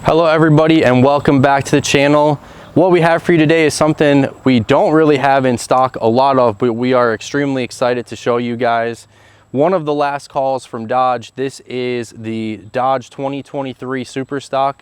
Hello everybody and welcome back to the channel. What we have for you today is something we don't really have in stock a lot of, but we are extremely excited to show you guys. One of the last calls from Dodge. This is the Dodge 2023 Superstock.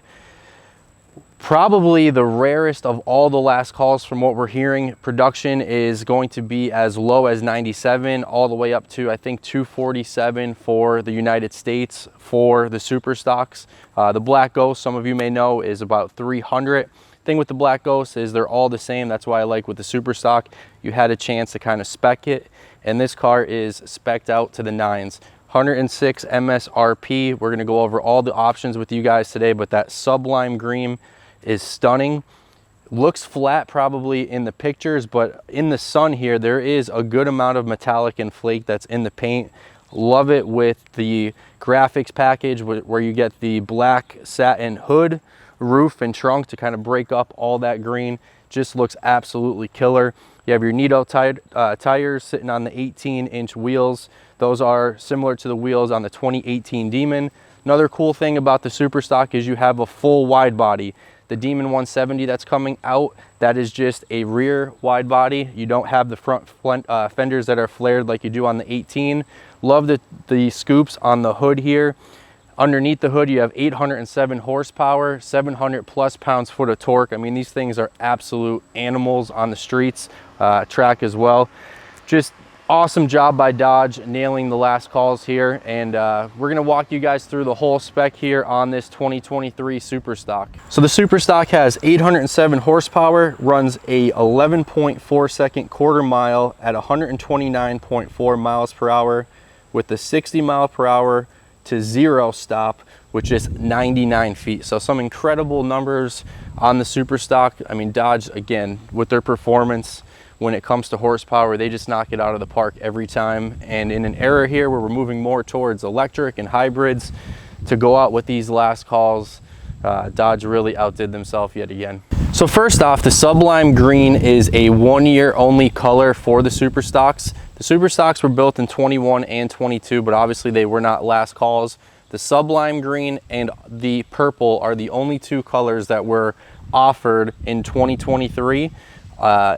Probably the rarest of all the last calls from what we're hearing. Production is going to be as low as 97 all the way up to I think 247 for the United States for the Superstocks. The Black Ghost, some of you may know, is about 300. Thing with the Black Ghost is they're all the same. That's why I like with the Superstock, you had a chance to kind of spec it, and this car is spec'd out to the nines. 106 MSRP. We're going to go over all the options with you guys today, but that sublime green is stunning. Looks flat probably in the pictures, but in the sun here there is a good amount of metallic and flake that's in the paint. Love it with the graphics package where you get the black satin hood, roof, and trunk to kind of break up all that green. Just looks absolutely killer. You have your Nitto tires sitting on the 18-inch wheels. Those are similar to the wheels on the 2018 Demon. Another cool thing about the Superstock is you have a full wide body. The Demon 170 that's coming out, that is just a rear wide body. You don't have the front fenders that are flared like you do on the 18. Love the scoops on the hood here. Underneath the hood, you have 807 horsepower, 700 plus pounds-foot of torque. I mean, these things are absolute animals on the streets, track as well. Just awesome job by Dodge nailing the last calls here, and we're gonna walk you guys through the whole spec here on this 2023 Superstock. So the Superstock has 807 horsepower, runs a 11.4 second quarter mile at 129.4 miles per hour with the 60 mile per hour to zero stop, which is 99 feet. So some incredible numbers on the Superstock. I mean, Dodge, again, with their performance, when it comes to horsepower, they just knock it out of the park every time. And in an era here where we're moving more towards electric and hybrids, to go out with these last calls, Dodge really outdid themselves yet again. So first off, the sublime green is a 1 year only color for the Superstocks. The Superstocks were built in 21 and 22, but obviously they were not last calls. The sublime green and the purple are the only two colors that were offered in 2023.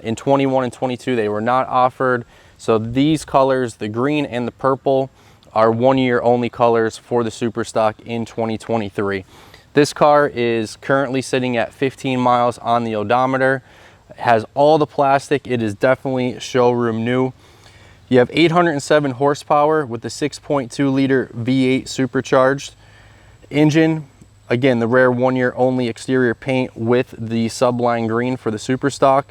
In 21 and 22 they were not offered, so these colors, the green and the purple, are 1 year only colors for the Superstock in 2023. This car is currently sitting at 15 miles on the odometer. It has all the plastic. It is definitely showroom new. You have 807 horsepower with the 6.2 liter V8 supercharged engine. Again, the rare 1 year only exterior paint with the sublime green for the Superstock.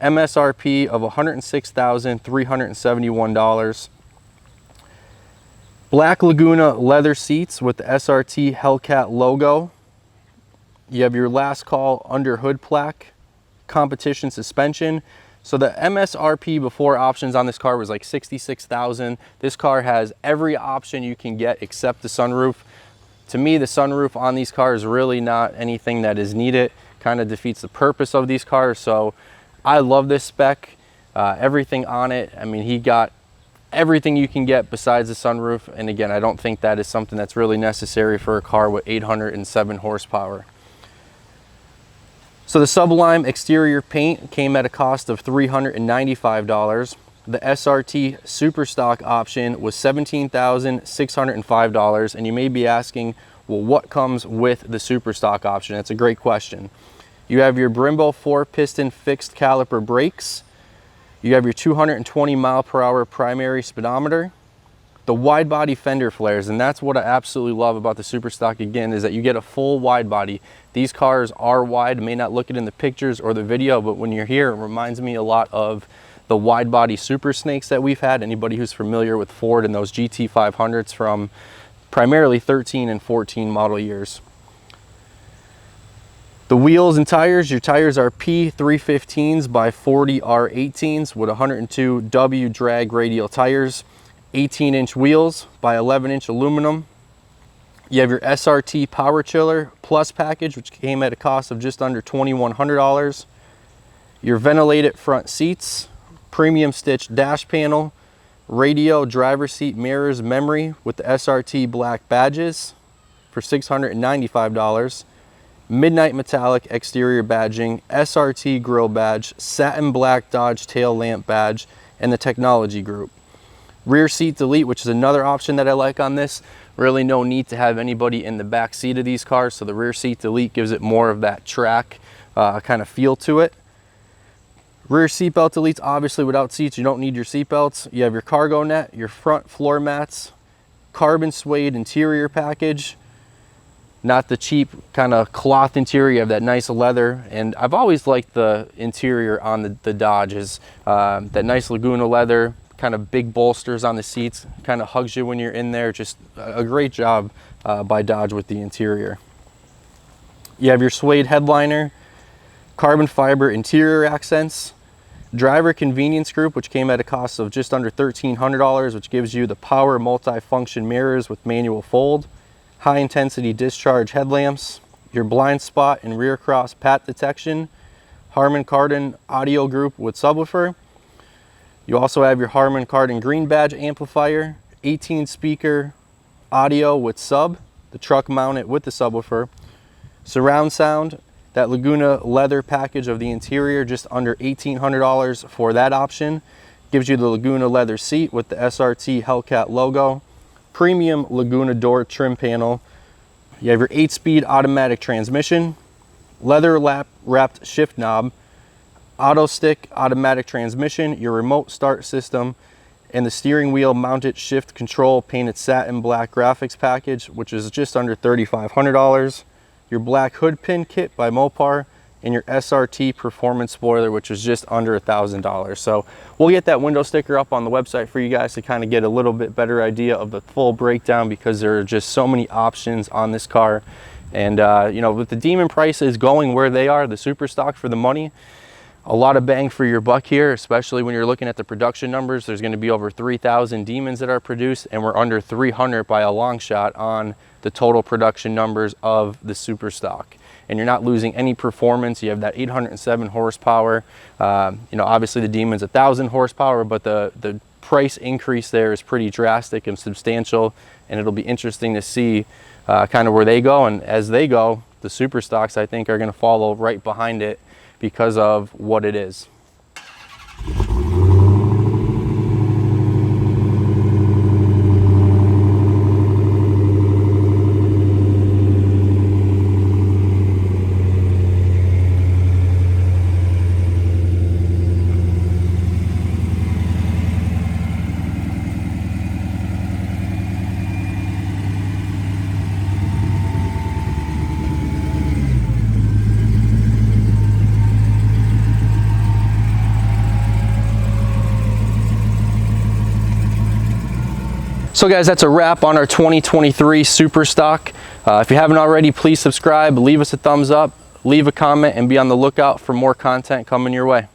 MSRP of $106,371. Black Laguna leather seats with the SRT Hellcat logo. You have your last call under hood plaque, competition suspension. So the MSRP before options on this car was like $66,000. This car has every option you can get except the sunroof. To me, the sunroof on these cars is really not anything that is needed. Kind of defeats the purpose of these cars. So I love this spec, everything on it. I mean, he got everything you can get besides the sunroof. And again, I don't think that is something that's really necessary for a car with 807 horsepower. So the sublime exterior paint came at a cost of $395. The SRT Superstock option was $17,605. And you may be asking, well, what comes with the Superstock option? That's a great question. You have your Brembo 4-piston fixed caliper brakes. You have your 220 mile per hour primary speedometer. The wide body fender flares, and that's what I absolutely love about the Superstock again, is that you get a full wide body. These cars are wide. You may not look it in the pictures or the video, but when you're here, it reminds me a lot of the wide body Super Snakes that we've had. Anybody who's familiar with Ford and those GT500s from primarily 13 and 14 model years. The wheels and tires, your tires are P315s by 40 R18s with 102 W drag radial tires, 18-inch wheels by 11-inch aluminum. You have your SRT Power Chiller Plus package, which came at a cost of just under $2,100. Your ventilated front seats, premium stitched dash panel, radio, driver seat mirrors, memory with the SRT black badges for $695. midnight metallic exterior badging, SRT grill badge, satin black Dodge tail lamp badge, and the technology group. Rear seat delete, which is another option that I like on this. Really no need to have anybody in the back seat of these cars, so the rear seat delete gives it more of that track kind of feel to it. Rear seat belt deletes, obviously without seats you don't need your seat belts. You have your cargo net, your front floor mats, carbon suede interior package, not the cheap kind of cloth interior. You have that nice leather, and I've always liked the interior on the Dodges. That nice Laguna leather, kind of big bolsters on the seats, kind of hugs you when you're in there. Just a great job by Dodge with the interior. You have your suede headliner, carbon fiber interior accents, driver convenience group, which came at a cost of just under $1,300, which gives you the power multi-function mirrors with manual fold, high intensity discharge headlamps, your blind spot and rear cross pat detection, Harman Kardon audio group with subwoofer. You also have your Harman Kardon green badge amplifier, 18 speaker audio with sub, the truck mounted with the subwoofer, surround sound, that Laguna leather package of the interior, just under $1,800 for that option. Gives you the Laguna leather seat with the SRT Hellcat logo, premium Laguna door trim panel. You have your 8-speed automatic transmission, leather wrapped shift knob, auto stick automatic transmission, your remote start system, and the steering wheel mounted shift control painted satin black graphics package, which is just under $3,500. Your black hood pin kit by Mopar, and your SRT performance spoiler, which is just under $1,000. So we'll get that window sticker up on the website for you guys to kind of get a little bit better idea of the full breakdown, because there are just so many options on this car. And you know, with the Demon prices going where they are, the super stock for the money, a lot of bang for your buck here, especially when you're looking at the production numbers. There's going to be over 3,000 Demons that are produced, and we're under 300 by a long shot on the total production numbers of the super stock. And you're not losing any performance. You have that 807 horsepower. You know, obviously the Demon's 1,000 horsepower, but the price increase there is pretty drastic and substantial, and it'll be interesting to see kind of where they go. And as they go, the super stocks, I think, are going to follow right behind it because of what it is. So guys, that's a wrap on our 2023 Super Stock. If you haven't already, please subscribe, leave us a thumbs up, leave a comment, and be on the lookout for more content coming your way.